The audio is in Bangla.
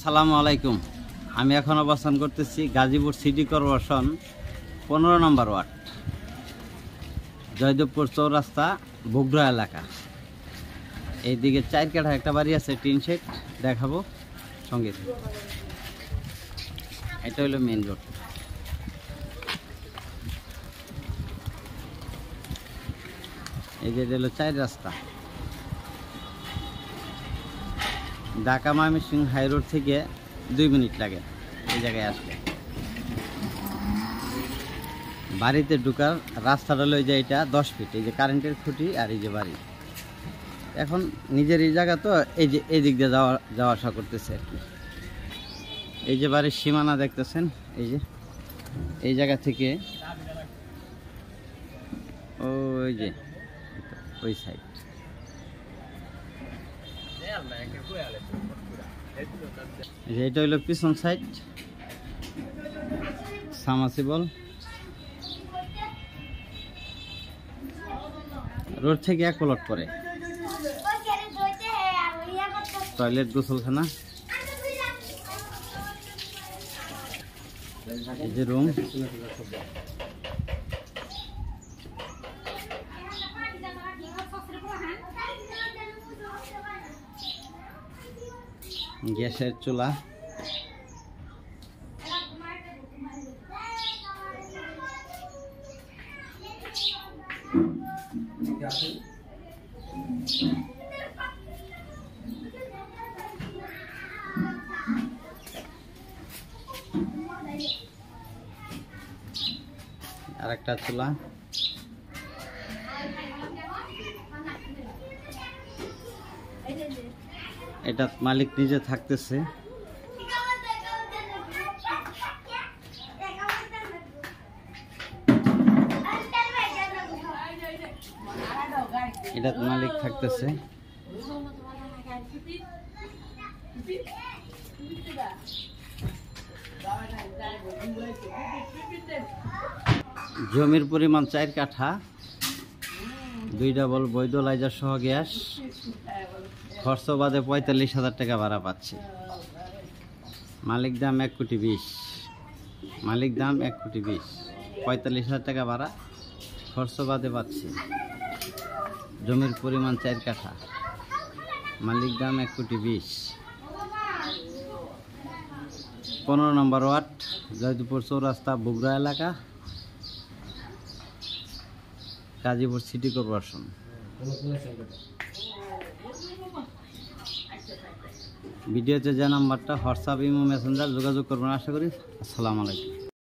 আসসালামু আলাইকুম। আমি এখন অবস্থান করতেছি গাজীপুর সিটি কর্পোরেশন 15 নম্বর ওয়ার্ড, জয়দেবপুর চৌরাস্তা, বগুড়া এলাকা। এইদিকে 4 কাঠা একটা বাড়ি আছে, টিন শেড, দেখাবো সঙ্গে। এটা হলো মেইন রোড। এই যে হলো 4 রাস্তা। ঢাকা ময়মনসিংহ হাই রোড থেকে 2 মিনিট লাগে এই জায়গায় আসলে। বাড়িতে ঢুকার রাস্তাটা হলো এই যে এটা 10 ফিট, এই যে কারেন্টের খুঁটি আর এই যে বাড়ি। এখন নিজের এই জায়গা তো এই যে এই দিক দিয়ে যাওয়া আসা করতেছে আর কি। এই যে বাড়ির সীমানা দেখতেছেন, এই যে এই জায়গা থেকে ওই যে ওই সাইড। এটা হলো পিছন সাইড, সাবমার্সিবল। রোড থেকে 1 প্লট পরে, টয়লেট, গোসলখানা, এই যে রুম। গ্যাসের চুলা, আর একটা চুলা। এটা মালিক নিজে থাকতেছে। এটা মালিক থাকতেছে। জমির পরিমাণ 4 কাঠা, 2 ডাবল বৈধ লাইজার সহ গ্যাস। খরচ বাদে 45,000 টাকা ভাড়া পাচ্ছে। মালিক দাম 1,20,00,000। মালিক দাম 1,20,00,000, 45,000 টাকা ভাড়া খরচ বাদে পাচ্ছে। জমির পরিমাণ 4 কাঠা, মালিক দাম 1,20,00,000। 15 নম্বর ওয়ার্ড, জয়দেবপুর চৌরাস্তা, বগুড়া এলাকা, গাজীপুর সিটি কর্পোরেশন। ভিডিওতে যে নাম্বারটা, হোয়াটসঅ্যাপ, ইমো, মেসেঞ্জার যোগাযোগ করবেন আশা করি। আসসালামু আলাইকুম।